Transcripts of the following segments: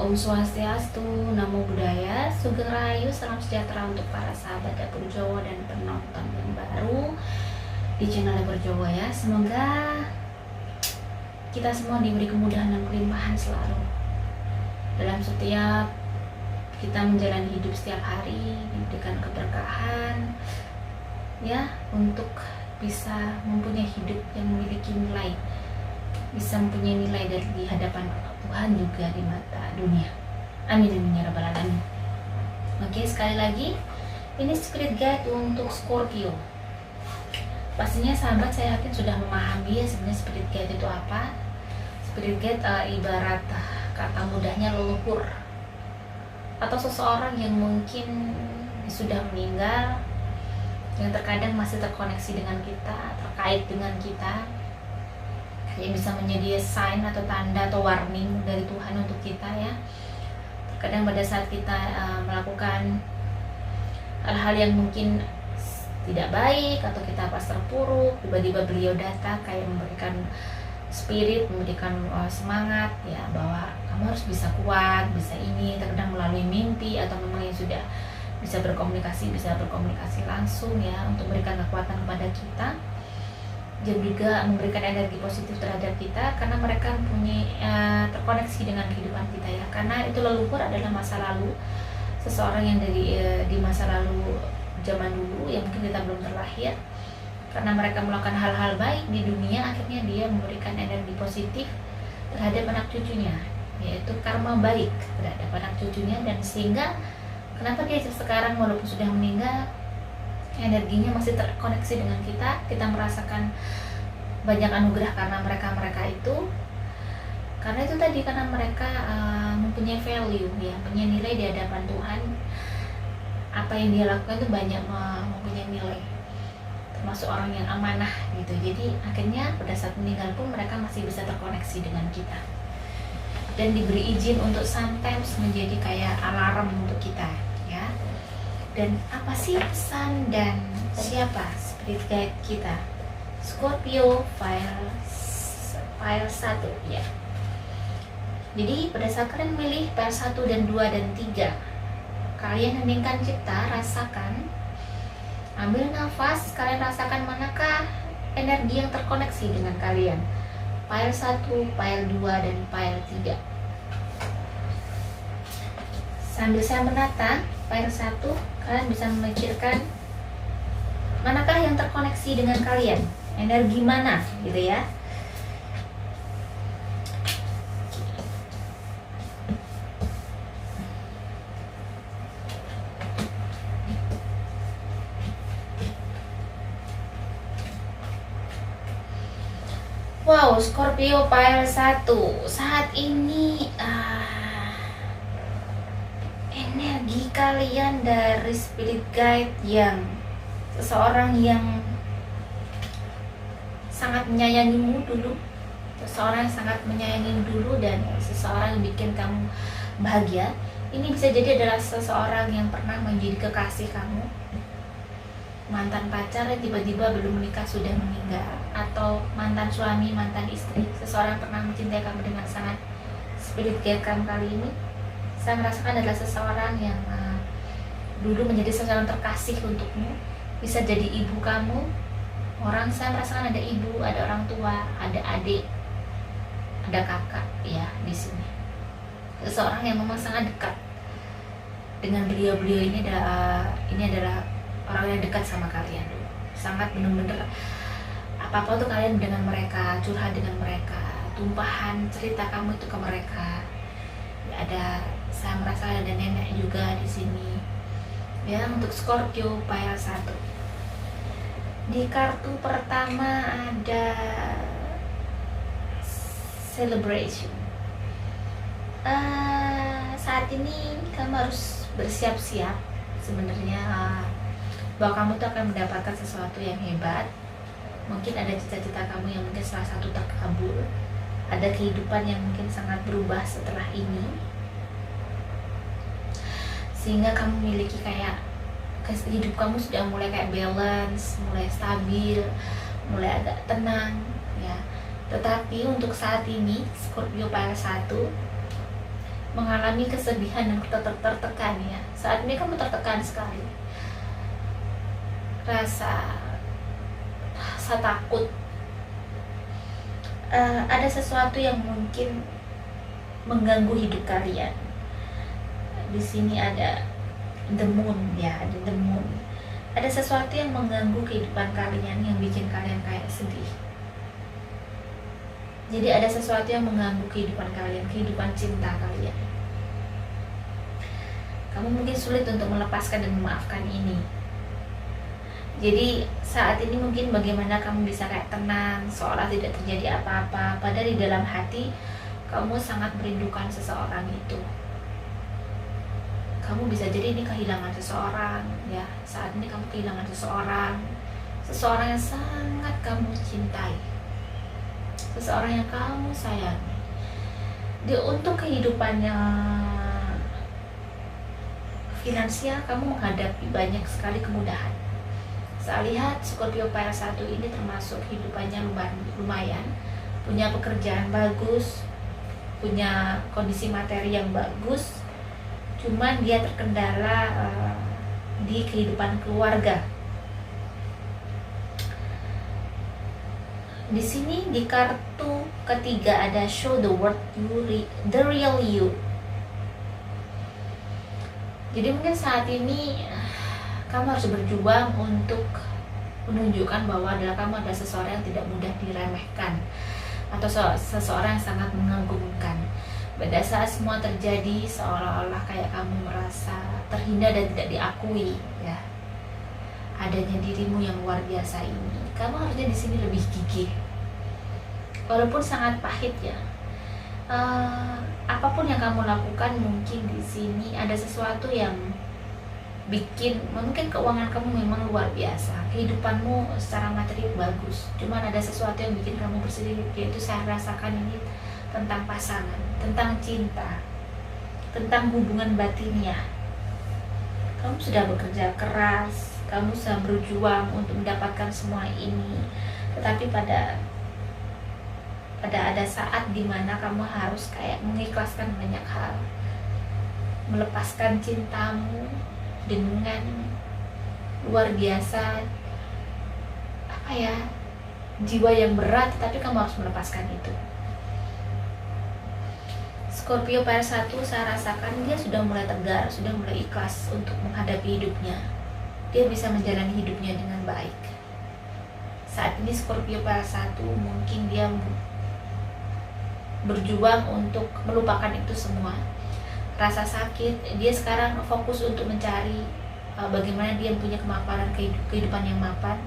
Om Swastiastu, Namo Buddhaya, Sugeng Rahayu, salam sejahtera untuk para sahabat dapur Jawa dan penonton yang baru di channel dapur Jawa ya. Semoga kita semua diberi kemudahan dan kelimpahan selalu dalam setiap kita menjalani hidup setiap hari, diberikan keberkahan ya, untuk bisa mempunyai hidup yang memiliki nilai, bisa mempunyai nilai dari di hadapan Tuhan juga di mata dunia. Amin amin ya rabbal alamin. Oke, sekali lagi ini spirit guide untuk Scorpio. Pastinya sahabat, saya yakin sudah memahami ya sebenarnya spirit guide itu apa. Spirit guide ibarat kata mudahnya leluhur atau seseorang yang mungkin sudah meninggal, yang terkadang masih terkoneksi dengan kita, terkait dengan kita, yang bisa menjadi sign atau tanda atau warning dari Tuhan untuk kita ya. Terkadang pada saat kita melakukan hal-hal yang mungkin tidak baik atau kita pas terpuruk, tiba-tiba beliau datang kayak memberikan spirit, memberikan semangat ya, bahwa kamu harus bisa kuat, bisa ini. Terkadang melalui mimpi atau memang yang sudah bisa berkomunikasi langsung ya, untuk memberikan kekuatan kepada kita, dan juga memberikan energi positif terhadap kita, karena mereka punya terkoneksi dengan kehidupan kita ya. Karena itu leluhur adalah masa lalu seseorang yang dari di masa lalu zaman dulu yang mungkin kita belum terlahir, karena mereka melakukan hal-hal baik di dunia, akhirnya dia memberikan energi positif terhadap anak cucunya, yaitu karma baik terhadap anak cucunya, dan sehingga kenapa dia sekarang walaupun sudah meninggal energinya masih terkoneksi dengan kita. Kita merasakan banyak anugerah karena mereka itu, karena itu tadi, karena mereka mempunyai value ya, punya nilai di hadapan Tuhan. Apa yang dia lakukan itu banyak mempunyai nilai, termasuk orang yang amanah gitu. Jadi akhirnya pada saat meninggal pun mereka masih bisa terkoneksi dengan kita, dan diberi izin untuk sometimes menjadi kayak alarm untuk kita ya. Dan apa sih pesan dan siapa spirit guide kita? Scorpio file 1 ya. Jadi pada saat kalian milih file 1 dan 2 dan 3, kalian heningkan cipta, rasakan, ambil nafas, kalian rasakan manakah energi yang terkoneksi dengan kalian. File 1, file 2 dan file 3. Sambil saya menata file 1, kalian bisa memikirkan manakah yang terkoneksi dengan kalian, energi mana gitu ya. Wow, Scorpio file 1 saat ini energi kalian dari spirit guide yang seseorang yang sangat menyayangimu dulu, seseorang yang sangat menyayangimu dulu, dan seseorang yang bikin kamu bahagia. Ini bisa jadi adalah seseorang yang pernah menjadi kekasih kamu, mantan pacar yang tiba-tiba belum menikah sudah meninggal, atau mantan suami, mantan istri. Seseorang pernah mencintai kamu dengan sangat. Spirit guide kamu kali ini saya merasakan adalah seseorang yang dulu menjadi seseorang terkasih untukmu. Bisa jadi ibu kamu, orang, saya merasakan ada ibu, ada orang tua, ada adik, ada kakak ya di sini. Seseorang yang memang sangat dekat dengan beliau-beliau ini adalah orang yang dekat sama kalian, sangat benar-benar apa-apa tuh kalian dengan mereka, curhat dengan mereka, tumpahan cerita kamu itu ke mereka. Ada, saya merasa ada nenek juga di sini ya. Untuk Scorpio file 1, di kartu pertama ada celebration. Saat ini kamu harus bersiap-siap sebenarnya, bahwa kamu tuh akan mendapatkan sesuatu yang hebat. Mungkin ada cita-cita kamu yang mungkin salah satu terkabul, ada kehidupan yang mungkin sangat berubah setelah ini, sehingga kamu memiliki kayak hidup kamu sudah mulai kayak balance, mulai stabil, mulai agak tenang ya. Tetapi untuk saat ini Scorpio file 1, mengalami kesedihan dan tertekan ya. Saat ini kamu tertekan sekali, rasa takut, ada sesuatu yang mungkin mengganggu hidup kalian. Di sini ada the moon ya, ada the moon. Ada sesuatu yang mengganggu kehidupan kalian, yang bikin kalian kayak sedih. Jadi ada sesuatu yang mengganggu kehidupan kalian, kehidupan cinta kalian. Kamu mungkin sulit untuk melepaskan dan memaafkan ini. Jadi saat ini mungkin bagaimana kamu bisa kayak tenang, seolah tidak terjadi apa-apa, padahal di dalam hati kamu sangat merindukan seseorang itu. Kamu bisa jadi ini kehilangan seseorang ya. Saat ini kamu kehilangan seseorang yang sangat kamu cintai, seseorang yang kamu sayangi. Dia untuk kehidupannya finansial, kamu menghadapi banyak sekali kemudahan. Saya lihat Scorpio Fire 1 ini termasuk hidupannya lumayan, punya pekerjaan bagus, punya kondisi materi yang bagus, cuman dia terkendala di kehidupan keluarga. Di sini di kartu ketiga ada show the world the real you. Jadi mungkin saat ini kamu harus berjuang untuk menunjukkan bahwa kamu adalah seseorang yang tidak mudah diremehkan, atau seseorang yang sangat mengagumkan. Pada saat semua terjadi, seolah-olah kayak kamu merasa terhina dan tidak diakui ya. Adanya dirimu yang luar biasa ini, kamu harusnya di sini lebih gigih. Walaupun sangat pahit ya. Apapun yang kamu lakukan, mungkin di sini ada sesuatu yang bikin, mungkin keuangan kamu memang luar biasa, kehidupanmu secara materi bagus, cuman ada sesuatu yang bikin kamu bersedih, yaitu saya rasakan ini tentang pasangan, tentang cinta, tentang hubungan batinnya. Kamu sudah bekerja keras, kamu sudah berjuang untuk mendapatkan semua ini, tetapi pada ada saat dimana kamu harus kayak mengikhlaskan banyak hal, melepaskan cintamu dengan luar biasa jiwa yang berat, tapi kamu harus melepaskan itu. Scorpio Fire 1, saya rasakan dia sudah mulai tegar, sudah mulai ikhlas untuk menghadapi hidupnya. Dia bisa menjalani hidupnya dengan baik. Saat ini Scorpio Fire 1 mungkin dia berjuang untuk melupakan itu semua. Rasa sakit, dia sekarang fokus untuk mencari bagaimana dia punya kemapanan, kehidupan yang mapan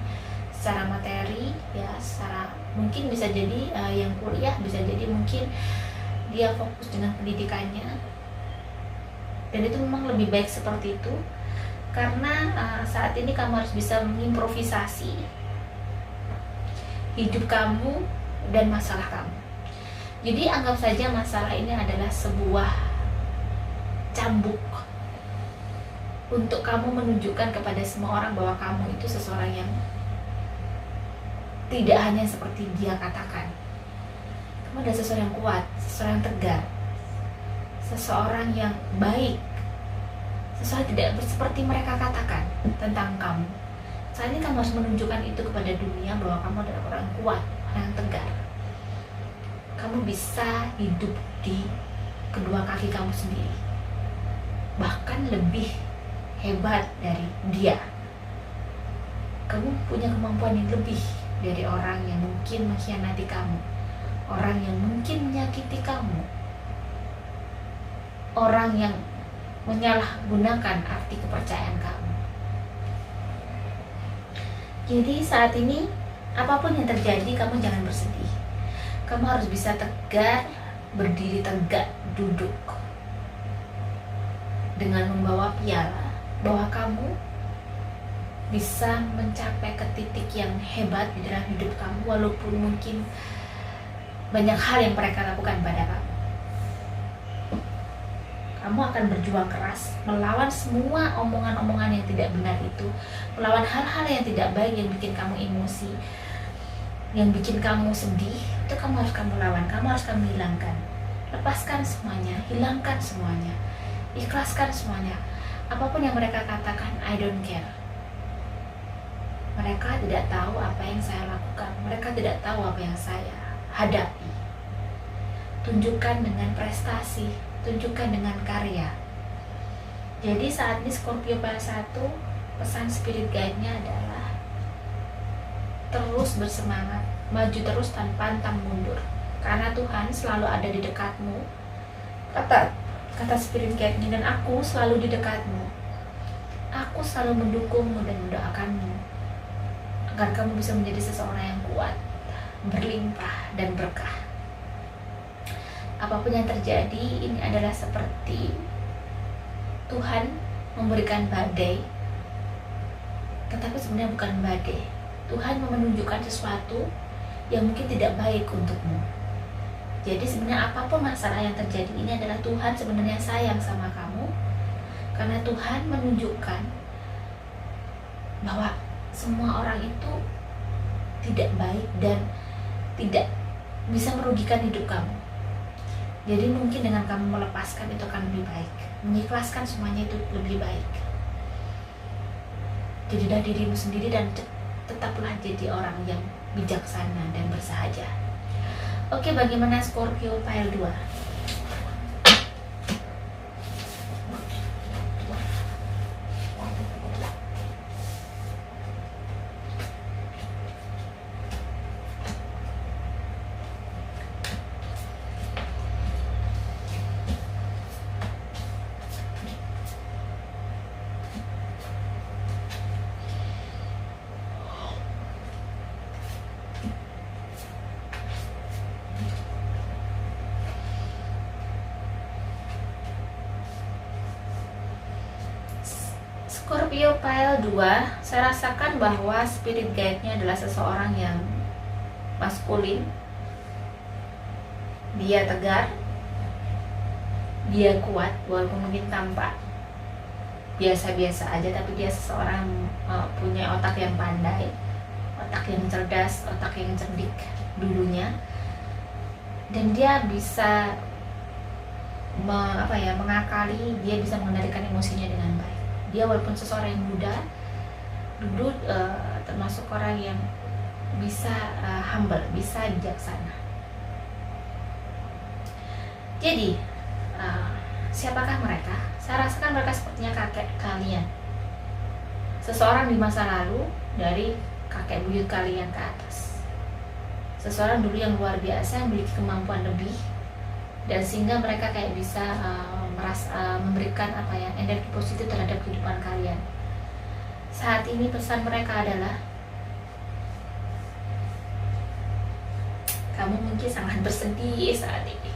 secara materi ya, secara mungkin bisa jadi yang kuliah, bisa jadi mungkin dia fokus dengan pendidikannya, dan itu memang lebih baik seperti itu, karena saat ini kamu harus bisa mengimprovisasi hidup kamu dan masalah kamu. Jadi anggap saja masalah ini adalah sebuah cambuk untuk kamu menunjukkan kepada semua orang bahwa kamu itu seseorang yang tidak hanya seperti dia katakan. Kamu adalah seseorang yang kuat, seseorang yang tegar, seseorang yang baik, seseorang tidak seperti mereka katakan tentang kamu. Saat ini kamu harus menunjukkan itu kepada dunia bahwa kamu adalah orang yang kuat, orang yang tegar. Kamu bisa hidup di kedua kaki kamu sendiri, bahkan lebih hebat dari dia. Kamu punya kemampuan yang lebih dari orang yang mungkin mengkhianati kamu, orang yang mungkin menyakiti kamu, orang yang menyalahgunakan arti kepercayaan kamu. Jadi saat ini apapun yang terjadi, kamu jangan bersedih. Kamu harus bisa tegar, berdiri tegak, duduk dengan membawa piala, bahwa kamu bisa mencapai ke titik yang hebat di dalam hidup kamu, walaupun mungkin banyak hal yang mereka lakukan pada kamu. Kamu akan berjuang keras melawan semua omongan-omongan yang tidak benar itu, melawan hal-hal yang tidak baik yang bikin kamu emosi, yang bikin kamu sedih. Itu kamu harus lawan, kamu harus hilangkan. lepaskan semuanya, hilangkan semuanya, ikhlaskan semuanya. Apapun yang mereka katakan, I don't care. Mereka tidak tahu apa yang saya lakukan, mereka tidak tahu apa yang saya hadapi. Tunjukkan dengan prestasi, tunjukkan dengan karya. Jadi saat ini Scorpio pada 1, pesan spirit guide-nya adalah terus bersemangat, maju terus tanpa pantang mundur, karena Tuhan selalu ada di dekatmu. Kata spirit guide-nya, dan aku selalu di dekatmu. Aku selalu mendukungmu dan mendoakanmu agar kamu bisa menjadi seseorang yang kuat, berlimpah dan berkah. Apapun yang terjadi, ini adalah seperti Tuhan memberikan badai, tetapi sebenarnya bukan badai. Tuhan menunjukkan sesuatu yang mungkin tidak baik untukmu. Jadi sebenarnya apapun masalah yang terjadi, ini adalah Tuhan sebenarnya sayang sama kamu, karena Tuhan menunjukkan bahwa semua orang itu tidak baik dan tidak bisa merugikan hidup kamu. Jadi mungkin dengan kamu melepaskan itu akan lebih baik, mengikhlaskan semuanya itu lebih baik. Jadilah dirimu sendiri dan tetaplah jadi orang yang bijaksana dan bersahaja. Oke, bagaimana Scorpio file 2? Scorpio pile 2, saya rasakan bahwa spirit guide-nya adalah seseorang yang maskulin. Dia tegar, dia kuat, walaupun mungkin tampak biasa-biasa aja, tapi dia seseorang punya otak yang pandai, otak yang cerdas, otak yang cerdik dulunya, dan dia bisa mengakali, dia bisa mengendalikan emosinya dengan baik. Dia walaupun seseorang yang muda, dulu termasuk orang yang bisa humble, bisa bijaksana. Jadi siapakah mereka? Saya rasakan mereka sepertinya kakek kalian, seseorang di masa lalu, dari kakek buyut kalian ke atas. Seseorang dulu yang luar biasa, yang memiliki kemampuan lebih, dan sehingga mereka kayak bisa memberikan energi positif terhadap kehidupan kalian. Saat ini pesan mereka adalah kamu mungkin sangat bersedih saat ini.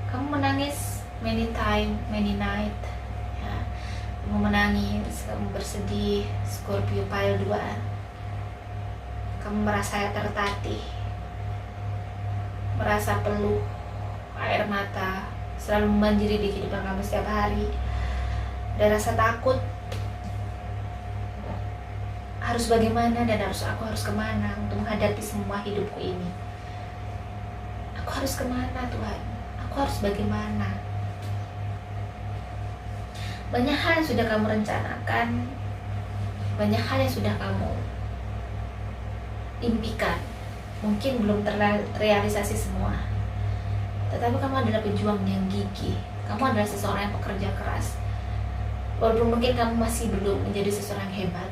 Kamu menangis many time, many night, ya. Kamu menangis, kamu bersedih. Scorpio pile 2, kamu merasa tertatih, merasa peluh, air mata selalu membanjiri di kehidupan kamu setiap hari, dan rasa takut harus bagaimana dan aku harus kemana untuk menghadapi semua hidupku ini. Aku harus kemana Tuhan? Aku harus bagaimana? Banyak hal yang sudah kamu rencanakan, banyak hal yang sudah kamu impikan, mungkin belum terrealisasi semua. Tetapi kamu adalah pejuang yang gigih. Kamu adalah seseorang yang pekerja keras. Walaupun mungkin kamu masih belum menjadi seseorang hebat,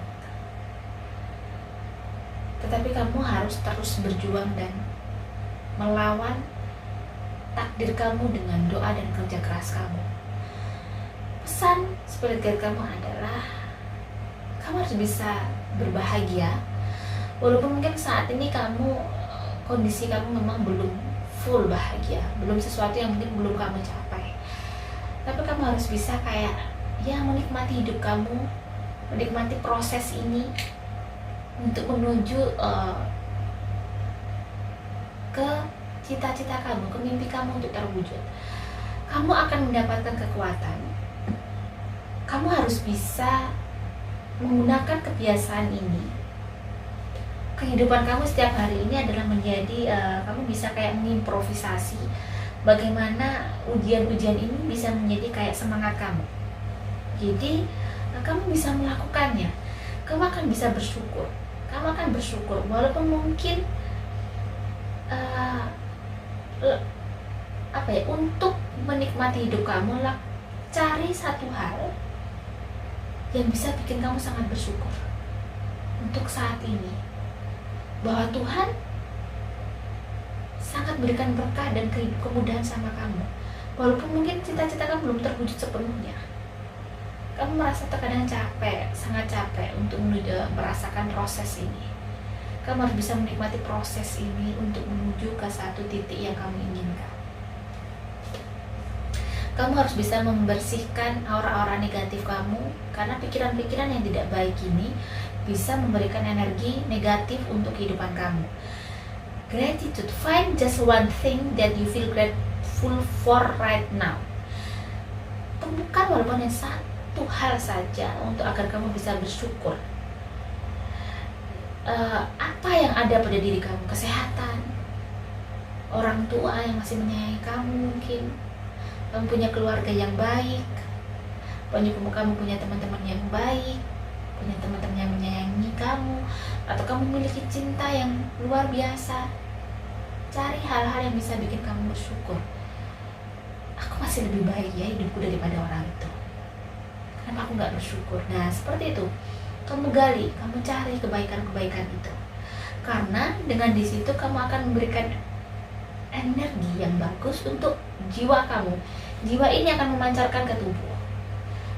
tetapi kamu harus terus berjuang dan melawan takdir kamu dengan doa dan kerja keras kamu. Pesan spirit guide kamu adalah kamu harus bisa berbahagia. Walaupun mungkin saat ini kondisi kamu memang belum full bahagia, belum sesuatu yang mungkin belum kamu capai, tapi kamu harus bisa menikmati hidup kamu, menikmati proses ini untuk menuju ke cita-cita kamu, ke mimpi kamu untuk terwujud. Kamu akan mendapatkan kekuatan. Kamu harus bisa menggunakan kebiasaan ini. Kehidupan kamu setiap hari ini adalah menjadi kamu bisa mengimprovisasi, bagaimana ujian-ujian ini bisa menjadi kayak semangat kamu. Jadi kamu bisa melakukannya, kamu akan bisa bersyukur, kamu akan bersyukur walaupun mungkin untuk menikmati hidup kamu lah, cari satu hal yang bisa bikin kamu sangat bersyukur untuk saat ini, bahwa Tuhan sangat berikan berkah dan kemudahan sama kamu, walaupun mungkin cita-cita kamu belum terwujud sepenuhnya. Kamu merasa terkadang capek, sangat capek untuk merasakan proses ini. Kamu harus bisa menikmati proses ini untuk menuju ke satu titik yang kamu inginkan. Kamu harus bisa membersihkan aura-aura negatif kamu, karena pikiran-pikiran yang tidak baik ini bisa memberikan energi negatif untuk kehidupan kamu. Gratitude, find just one thing that you feel grateful for right now. Temukan walaupun yang satu hal saja untuk agar kamu bisa bersyukur. Apa yang ada pada diri kamu? Kesehatan, orang tua yang masih menyayangi kamu, mungkin kamu punya keluarga yang baik, kamu punya teman-teman yang baik, punya teman-teman yang menyayangi kamu, atau kamu memiliki cinta yang luar biasa. Cari hal-hal yang bisa bikin kamu bersyukur. Aku masih lebih baik ya hidupku daripada orang itu. Kenapa aku gak bersyukur? Nah seperti itu, kamu gali, kamu cari kebaikan-kebaikan itu, karena dengan di situ kamu akan memberikan energi yang bagus untuk jiwa kamu. Jiwa ini akan memancarkan ke tubuh.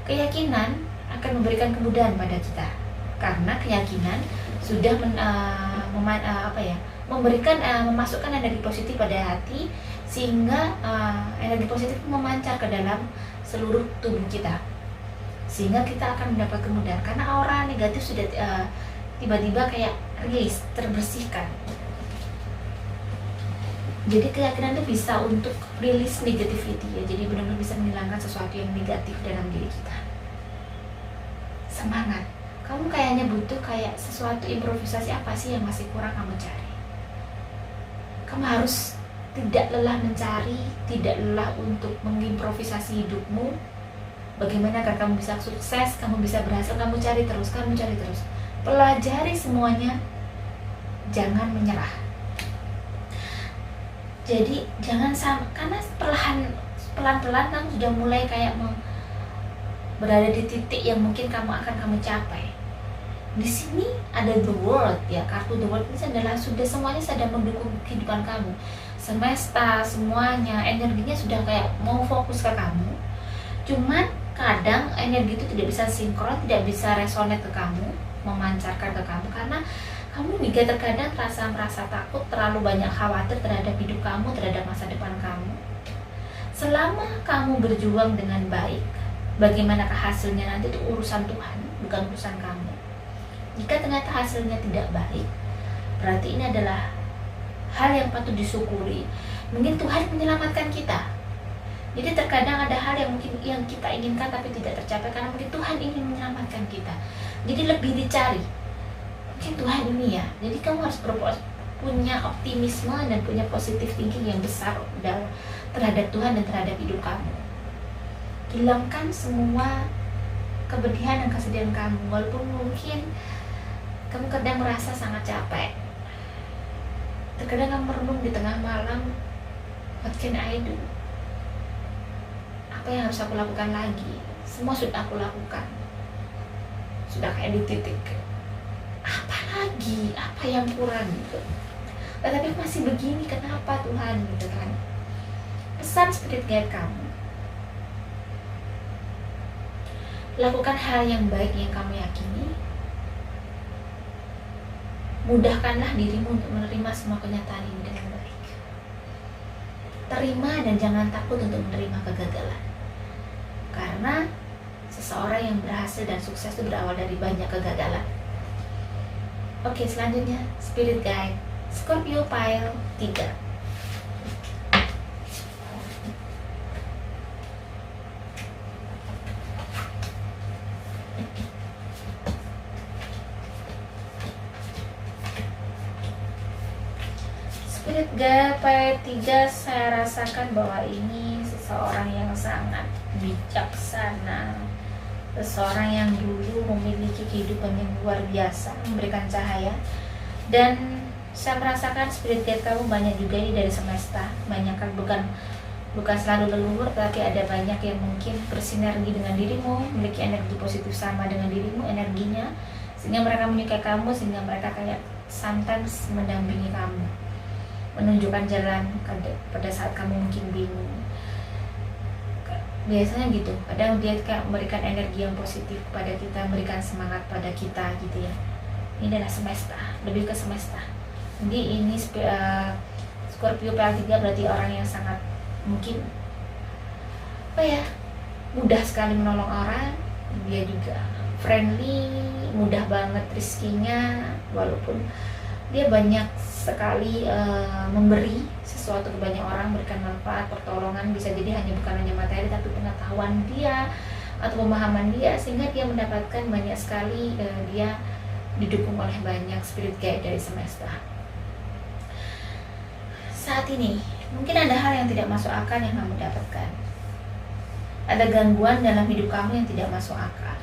Keyakinan akan memberikan kemudahan pada kita, karena keyakinan sudah memasukkan energi positif pada hati, sehingga energi positif memancar ke dalam seluruh tubuh kita, sehingga kita akan mendapat kemudahan, karena aura negatif sudah tiba-tiba kayak rilis, terbersihkan. Jadi keyakinan itu bisa untuk rilis negativity ya, jadi benar-benar bisa menghilangkan sesuatu yang negatif dalam diri kita. Semangat, kamu kayaknya butuh kayak sesuatu improvisasi apa sih yang masih kurang kamu cari. Kamu harus tidak lelah mencari, tidak lelah untuk mengimprovisasi hidupmu. Bagaimana agar kamu bisa sukses, kamu bisa berhasil, kamu cari terus. Pelajari semuanya, jangan menyerah. Jadi jangan karena pelan-pelan kamu sudah mulai kayak berada di titik yang mungkin kamu capai. Di sini ada the world ya, kartu the world ini adalah semuanya sudah mendukung kehidupan kamu. Semesta semuanya energinya sudah kayak mau fokus ke kamu. Cuman kadang energi itu tidak bisa sinkron, tidak bisa resonate ke kamu, memancarkan ke kamu, karena kamu juga terkadang merasa takut, terlalu banyak khawatir terhadap hidup kamu, terhadap masa depan kamu. Selama kamu berjuang dengan baik, bagaimanakah hasilnya nanti itu urusan Tuhan, bukan urusan kamu. Jika ternyata hasilnya tidak baik, berarti ini adalah hal yang patut disyukuri. Mungkin Tuhan menyelamatkan kita. Jadi terkadang ada hal yang mungkin yang kita inginkan tapi tidak tercapai, karena mungkin Tuhan ingin menyelamatkan kita. Jadi lebih dicari, mungkin Tuhan ini ya. Jadi kamu harus punya optimisme dan punya positive thinking yang besar terhadap Tuhan dan terhadap hidup kamu. Hilangkan semua kepedihan dan kesedihan kamu, walaupun mungkin kamu kadang merasa sangat capek. Terkadang kamu merenung di tengah malam, what can I do? Apa yang harus aku lakukan lagi? Semua sudah aku lakukan, sudah kayak di titik apa lagi, apa yang kurang gitu. Tetapi masih begini, kenapa Tuhan gitu kan? Pesan spirit guide kamu, lakukan hal yang baik yang kamu yakini. Mudahkanlah dirimu untuk menerima semua kenyataan ini dengan baik. Terima dan jangan takut untuk menerima kegagalan, karena seseorang yang berhasil dan sukses itu berawal dari banyak kegagalan. Oke, selanjutnya Spirit Guide Scorpio Pile 3. Spirit guide 3, saya rasakan bahwa ini seseorang yang sangat bijaksana, seseorang yang dulu memiliki kehidupan yang luar biasa, memberikan cahaya. Dan saya merasakan spirit guide kamu banyak juga ini dari semesta. Banyak kan, bukan selalu leluhur, tapi ada banyak yang mungkin bersinergi dengan dirimu, memiliki energi positif sama dengan dirimu, energinya, sehingga mereka menyukai kamu, sehingga mereka kayak sometimes mendampingi kamu, menunjukkan jalan pada saat kamu mungkin bingung. Biasanya gitu, kadang dia kayak memberikan energi yang positif kepada kita, memberikan semangat pada kita gitu ya. Ini adalah semesta, lebih ke semesta. Jadi ini Scorpio PL3 berarti orang yang sangat mungkin mudah sekali menolong orang. Dia juga friendly, mudah banget rizkinya, walaupun dia banyak sekali memberi sesuatu ke banyak orang, berikan manfaat, pertolongan, bisa jadi bukan hanya materi tapi pengetahuan dia atau pemahaman dia, sehingga dia mendapatkan banyak sekali, dia didukung oleh banyak spirit guide dari semesta. Saat ini mungkin ada hal yang tidak masuk akal yang kamu dapatkan, ada gangguan dalam hidup kamu yang tidak masuk akal,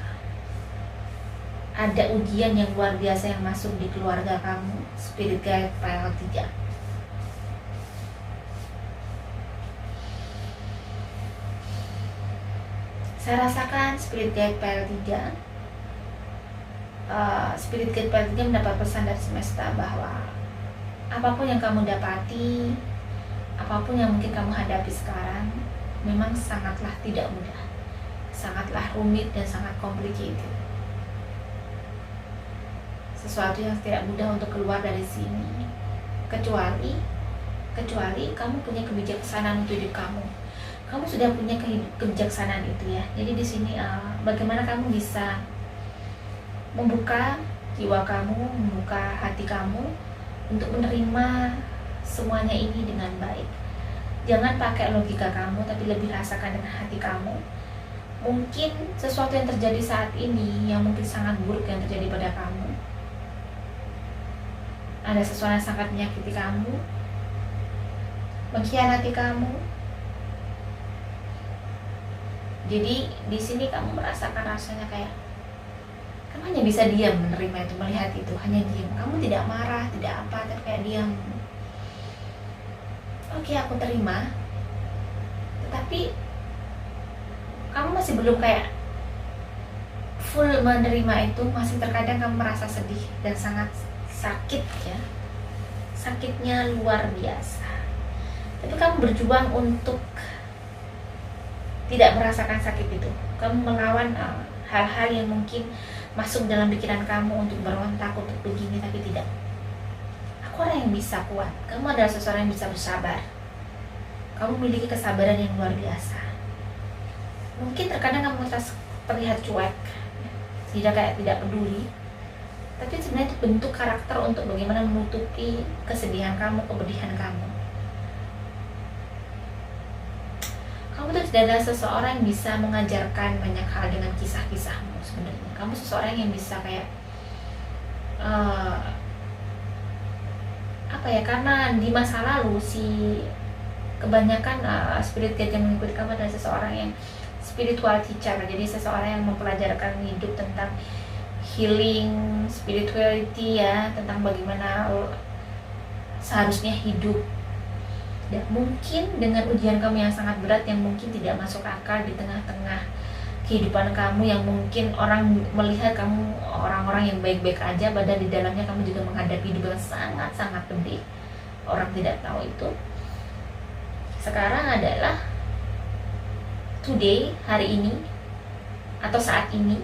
ada ujian yang luar biasa yang masuk di keluarga kamu. Spirit guide file 3. Saya rasakan spirit guide file 3. Spirit guide file 3 mendapat pesan dari semesta bahwa apapun yang kamu dapati, apapun yang mungkin kamu hadapi sekarang, memang sangatlah tidak mudah, sangatlah rumit dan sangat complicated. Sesuatu yang tidak mudah untuk keluar dari sini, kecuali kamu punya kebijaksanaan untuk hidup kamu. Kamu sudah punya kebijaksanaan itu ya. Jadi di sini bagaimana kamu bisa membuka jiwa kamu, membuka hati kamu untuk menerima semuanya ini dengan baik. Jangan pakai logika kamu, tapi lebih rasakan dengan hati kamu. Mungkin sesuatu yang terjadi saat ini yang mungkin sangat buruk yang terjadi pada kamu, ada sesuatu yang sangat menyakiti kamu, mengkhianati kamu. Jadi di sini kamu merasakan rasanya kayak kamu hanya bisa diam menerima itu, melihat itu, hanya diam. Kamu tidak marah, tidak apa, tapi kayak diam. Oke, aku terima. Tetapi kamu masih belum kayak full menerima itu, masih terkadang kamu merasa sedih dan sangat sakit ya, sakitnya luar biasa. Tapi kamu berjuang untuk tidak merasakan sakit itu. Kamu melawan hal-hal yang mungkin masuk dalam pikiran kamu untuk berontak, untuk begini, tapi tidak. Aku orang yang bisa kuat. Kamu adalah seseorang yang bisa bersabar. Kamu memiliki kesabaran yang luar biasa. Mungkin terkadang kamu terlihat cuek, tidak peduli. Tapi sebenarnya itu bentuk karakter untuk bagaimana menutupi kesedihan kamu, kepedihan kamu. Kamu tuh adalah seseorang yang bisa mengajarkan banyak hal dengan kisah-kisahmu sebenarnya. Kamu seseorang yang bisa kayak karena di masa lalu kebanyakan spirit guide yang mengikuti kamu adalah seseorang yang spiritual teacher. Jadi seseorang yang mempelajarkan hidup tentang healing, spirituality ya, tentang bagaimana seharusnya hidup. Dan mungkin dengan ujian kamu yang sangat berat, yang mungkin tidak masuk akal di tengah-tengah kehidupan kamu, yang mungkin orang melihat kamu orang-orang yang baik-baik aja, padahal di dalamnya kamu juga menghadapi hidup yang sangat-sangat pedih. Orang tidak tahu itu. Sekarang adalah today, hari ini atau saat ini.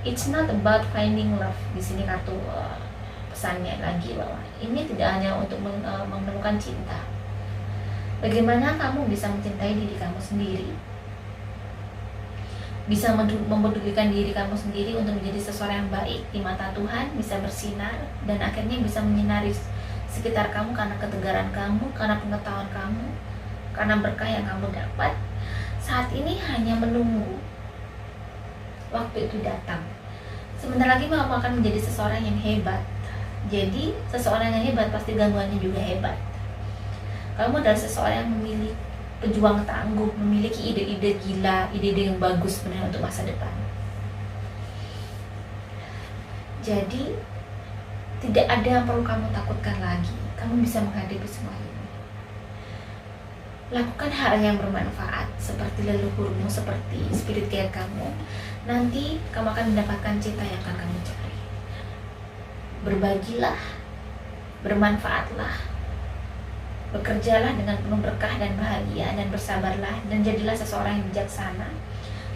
It's not about finding love. Di sini kartu pesannya lagi bahwa ini tidak hanya untuk menemukan cinta. Bagaimana kamu bisa mencintai diri kamu sendiri, bisa mempedulikan diri kamu sendiri untuk menjadi seseorang yang baik di mata Tuhan, bisa bersinar dan akhirnya bisa menyinari sekitar kamu karena ketegaran kamu, karena pengetahuan kamu, karena berkah yang kamu dapat. Saat ini hanya menunggu waktu itu datang. Sebentar lagi kamu akan menjadi seseorang yang hebat. Jadi seseorang yang hebat pasti gangguannya juga hebat. Kamu adalah seseorang yang memiliki pejuang tangguh, memiliki ide-ide gila, ide-ide yang bagus sebenarnya untuk masa depan. Jadi tidak ada yang perlu kamu takutkan lagi. Kamu bisa menghadapi semua ini. Lakukan hal yang bermanfaat seperti leluhurmu, seperti spirit guide kamu. Nanti kamu akan mendapatkan cinta yang akan kamu cari. Berbagilah, bermanfaatlah, bekerjalah dengan penuh berkah dan bahagia, dan bersabarlah, dan jadilah seseorang yang bijaksana.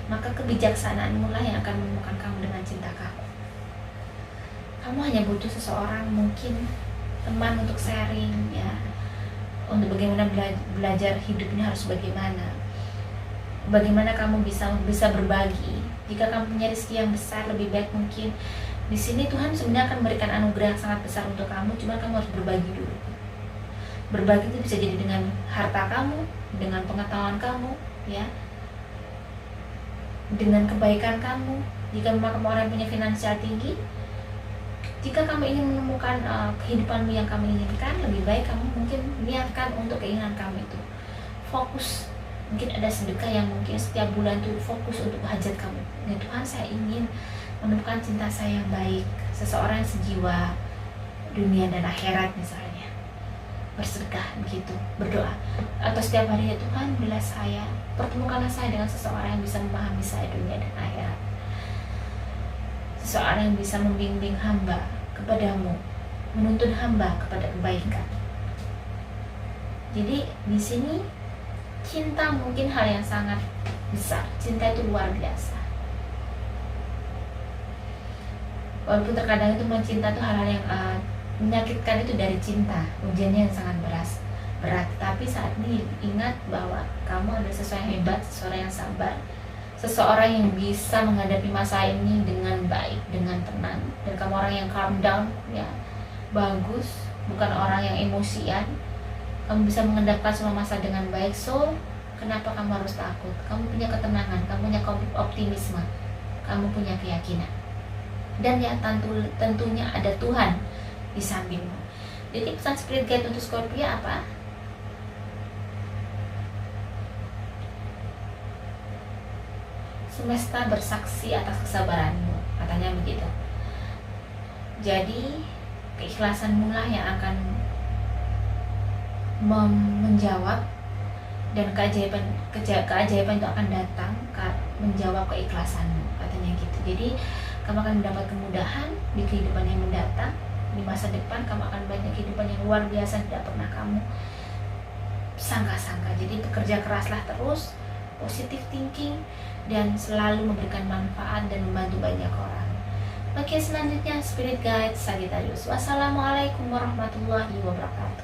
Maka kebijaksanaanmu lah yang akan menemukan kamu dengan cinta kamu. Kamu hanya butuh seseorang, mungkin teman untuk sharing, ya, untuk bagaimana belajar hidup ini harus bagaimana kamu bisa berbagi. Jika kamu punya rezeki yang besar, lebih baik mungkin di sini Tuhan sebenarnya akan memberikan anugerah yang sangat besar untuk kamu, cuma kamu harus berbagi dulu. Berbagi itu bisa jadi dengan harta kamu, dengan pengetahuan kamu, ya, dengan kebaikan kamu. Jika memang kamu orang yang punya finansial tinggi, jika kamu ingin menemukan kehidupanmu yang kamu inginkan, lebih baik kamu mungkin niatkan untuk keinginan kamu itu. Fokus. Mungkin ada sedekah yang mungkin setiap bulan itu fokus untuk hajat kamu. Ya Tuhan, saya ingin menemukan cinta saya yang baik, seseorang yang sejiwa, dunia dan akhirat misalnya. Bersedekah begitu, berdoa. Atau setiap hari, ya Tuhan, bila saya, pertemukanlah saya dengan seseorang yang bisa memahami saya dunia dan akhirat. Seseorang yang bisa membimbing hamba kepadamu, menuntun hamba kepada kebaikan. Jadi di sini cinta mungkin hal yang sangat besar. Cinta itu luar biasa. Walaupun terkadang itu mencinta itu hal-hal yang menyakitkan, itu dari cinta, ujiannya yang sangat berat. Tapi saat ini ingat bahwa kamu adalah seseorang yang hebat, seseorang yang sabar, seseorang yang bisa menghadapi masa ini dengan baik, dengan tenang. Dan kamu orang yang calm down, ya, bagus, bukan orang yang emosian. Kamu bisa mengendapkan semua masa dengan baik. So, kenapa kamu harus takut? Kamu punya ketenangan, kamu punya optimisme, kamu punya keyakinan. Dan ya tentunya ada Tuhan di sampingmu. Jadi pesan spirit guide untuk Scorpio apa? Semesta bersaksi atas kesabaranmu, katanya begitu. Jadi keikhlasanmu lah yang akan menjawab, dan keajaiban itu akan datang menjawab keikhlasanmu, katanya gitu. Jadi kamu akan mendapat kemudahan di kehidupan yang mendatang. Di masa depan kamu akan banyak kehidupan yang luar biasa tidak pernah kamu sangka-sangka. Jadi bekerja keraslah terus, positive thinking, dan selalu memberikan manfaat dan membantu banyak orang. Oke, selanjutnya Spirit Guide Sagittarius. Wassalamualaikum warahmatullahi wabarakatuh.